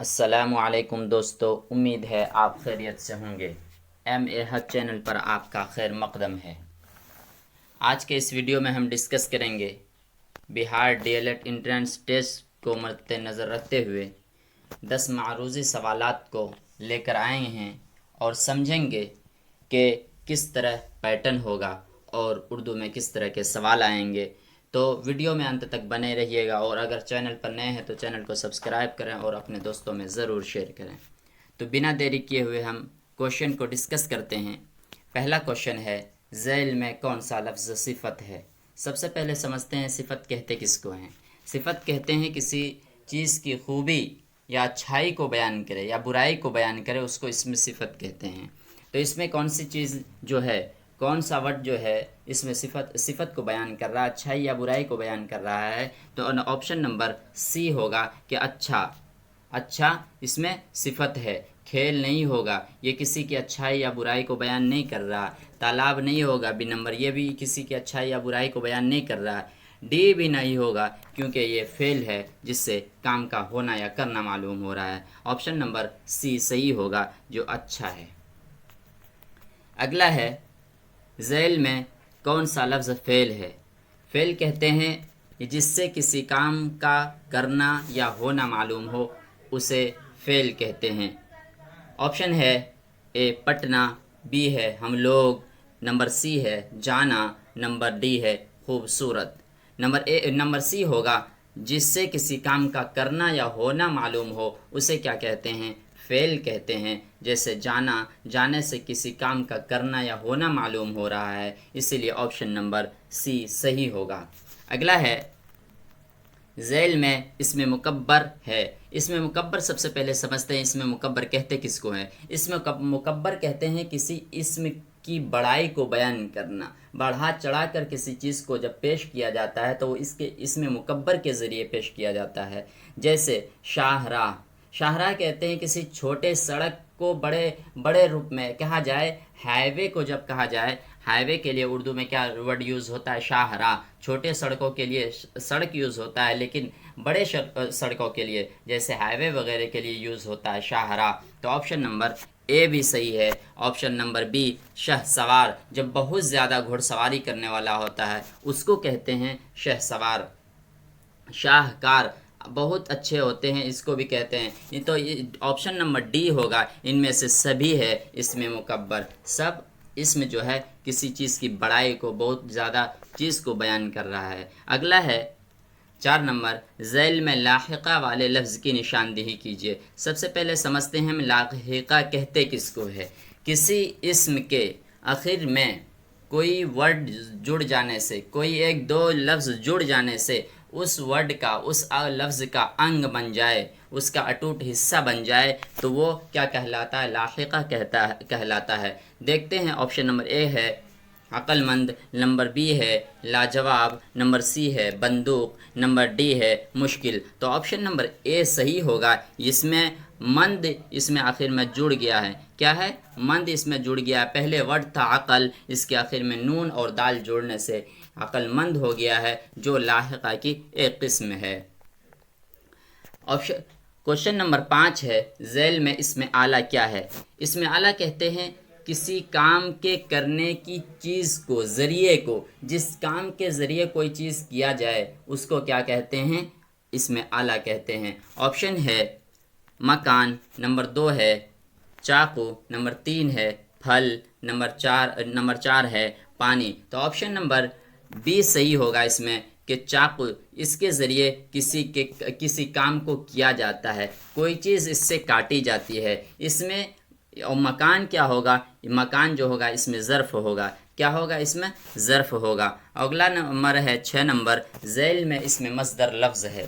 السلام علیکم دوستو، امید ہے آپ خیریت سے ہوں گے۔ ایم اے حق چینل پر آپ کا خیر مقدم ہے۔ آج کے اس ویڈیو میں ہم ڈسکس کریں گے Bihar D L Ed entrance test کو مد نظر رکھتے ہوئے 10 معروضی سوالات کو لے کر آئے ہیں اور سمجھیں گے کہ کس طرح پیٹرن ہوگا اور اردو میں کس طرح کے سوال آئیں گے۔ تو ویڈیو میں انت تک بنے رہیے گا، اور اگر چینل پر نئے ہیں تو چینل کو سبسکرائب کریں اور اپنے دوستوں میں ضرور شیئر کریں۔ تو بنا دیری کیے ہوئے ہم کوشچن کو ڈسکس کرتے ہیں۔ پہلا کوشچن ہے، ذیل میں کون سا لفظ صفت ہے؟ سب سے پہلے سمجھتے ہیں صفت کہتے کس کو ہیں۔ صفت کہتے ہیں کسی چیز کی خوبی یا اچھائی کو بیان کرے یا برائی کو بیان کرے، اس کو اسم صفت کہتے ہیں۔ تو اس میں کون سی چیز جو ہے، کون سا ورڈ جو ہے اس میں صفت کو بیان کر رہا ہے، اچھائی یا برائی کو بیان کر رہا ہے؟ تو آپشن نمبر سی ہوگا کہ اچھا اس میں صفت ہے۔ کھیل نہیں ہوگا، یہ کسی کی اچھائی یا برائی کو بیان نہیں کر رہا۔ تالاب نہیں ہوگا، بی نمبر، یہ بھی کسی کی اچھائی یا برائی کو بیان نہیں کر رہا۔ ڈی بھی نہیں ہوگا کیونکہ یہ فعل ہے جس سے کام کا ہونا یا کرنا معلوم ہو رہا ہے۔ آپشن نمبر سی صحیح ہوگا جو اچھا ہے۔ اگلا ہے، ذیل میں کون سا لفظ فعل ہے؟ فعل کہتے ہیں جس سے کسی کام کا کرنا یا ہونا معلوم ہو، اسے فعل کہتے ہیں۔ آپشن ہے اے پٹنا، بی ہے ہم لوگ، نمبر سی ہے جانا، نمبر ڈی ہے خوبصورت۔ نمبر سی ہوگا جس سے کسی کام کا کرنا یا ہونا معلوم ہو، اسے کیا کہتے ہیں؟ فعل کہتے ہیں۔ جیسے جانے سے کسی کام کا کرنا یا ہونا معلوم ہو رہا ہے، اسی لیے آپشن نمبر سی صحیح ہوگا۔ اگلا ہے، ذیل میں اسم مکبر ہے۔ اسم مکبر سب سے پہلے سمجھتے ہیں اسم مکبر کہتے کس کو ہیں۔ اسم مکبر کہتے ہیں کسی اسم کی بڑائی کو بیان کرنا۔ بڑھا چڑھا کر کسی چیز کو جب پیش کیا جاتا ہے تو وہ اس کے اسم مکبر کے ذریعے پیش کیا جاتا ہے۔ جیسے شاہراہ کہتے ہیں کسی چھوٹے سڑک کو بڑے روپ میں کہا جائے۔ ہائی وے کو جب کہا جائے، ہائی وے کے لیے اردو میں کیا ورڈ یوز ہوتا ہے؟ شاہراہ۔ چھوٹے سڑکوں کے لیے سڑک یوز ہوتا ہے، لیکن بڑے سڑکوں کے لیے جیسے ہائی وے وغیرہ کے لیے یوز ہوتا ہے شاہراہ۔ تو آپشن نمبر اے بھی صحیح ہے۔ آپشن نمبر بی شہ سوار، جب بہت زیادہ گھڑ سواری کرنے والا ہوتا ہے اس کو کہتے ہیں شہ سوار۔ شاہکار، بہت اچھے ہوتے ہیں، اس کو بھی کہتے ہیں۔ تو آپشن نمبر ڈی ہوگا، ان میں سے سبھی ہے اسم مکبر۔ سب اسم جو ہے کسی چیز کی بڑائی کو، بہت زیادہ چیز کو بیان کر رہا ہے۔ اگلا ہے 4 نمبر، ذیل میں لاحقہ والے لفظ کی نشاندہی کیجیے۔ سب سے پہلے سمجھتے ہیں ہم لاحقہ کہتے کس کو ہے۔ کسی اسم کے آخر میں کوئی ورڈ جڑ جانے سے، کوئی ایک دو لفظ جڑ جانے سے اس ورڈ کا، اس لفظ کا انگ بن جائے، اس کا اٹوٹ حصہ بن جائے تو وہ کیا کہلاتا ہے؟ لاحقہ کہلاتا ہے۔ دیکھتے ہیں، آپشن نمبر اے ہے عقل مند، نمبر بی ہے لاجواب، نمبر سی ہے بندوق، نمبر ڈی ہے مشکل۔ تو آپشن نمبر اے صحیح ہوگا۔ اس میں مند اس میں آخر میں جڑ گیا ہے۔ کیا ہے؟ مند اس میں جڑ گیا ہے۔ پہلے ورڈ تھا عقل، اس کے آخر میں نون اور دال جوڑنے سے عقل مند ہو گیا ہے، جو لاحقہ کی ایک قسم ہے۔ کوشچن نمبر 5 ہے، ذیل میں اسم آلہ کیا ہے؟ اسم آلہ کہتے ہیں کسی کام کے کرنے کی چیز کو، ذریعے کو، جس کام کے ذریعے کوئی چیز کیا جائے اس کو کیا کہتے ہیں؟ اسم آلہ کہتے ہیں۔ آپشن ہے مکان، نمبر 2 ہے چاقو، نمبر 3 ہے پھل، نمبر 4 ہے پانی۔ تو آپشن نمبر بی صحیح ہوگا اس میں کہ چاقو، اس کے ذریعے کسی کام کو کیا جاتا ہے، کوئی چیز اس سے کاٹی جاتی ہے۔ اس میں اور مکان کیا ہوگا؟ مکان جو ہوگا اس میں ظرف ہوگا۔ کیا ہوگا؟ اس میں ظرف ہوگا۔ اگلا نمبر ہے 6 نمبر، ذیل میں اس میں مصدر لفظ ہے۔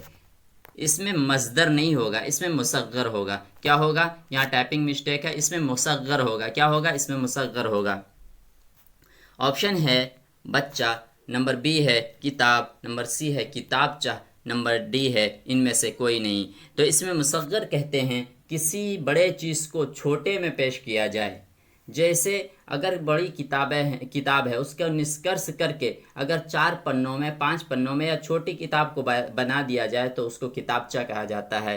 اس میں مصدر نہیں ہوگا، اس میں مصغر ہوگا۔ کیا ہوگا؟ یہاں ٹائپنگ مسٹیک ہے، اس میں مصغر ہوگا۔ کیا ہوگا؟ اس میں مصغر ہوگا۔ آپشن ہے بچہ، نمبر بی ہے کتاب، نمبر سی ہے کتابچہ، نمبر ڈی ہے ان میں سے کوئی نہیں۔ تو اس میں مصغر کہتے ہیں کسی بڑے چیز کو چھوٹے میں پیش کیا جائے۔ جیسے اگر بڑی کتاب ہے، اس کا نشکرش کر کے اگر 4 پنوں میں، 5 پنوں میں یا چھوٹی کتاب کو بنا دیا جائے تو اس کو کتابچہ کہا جاتا ہے۔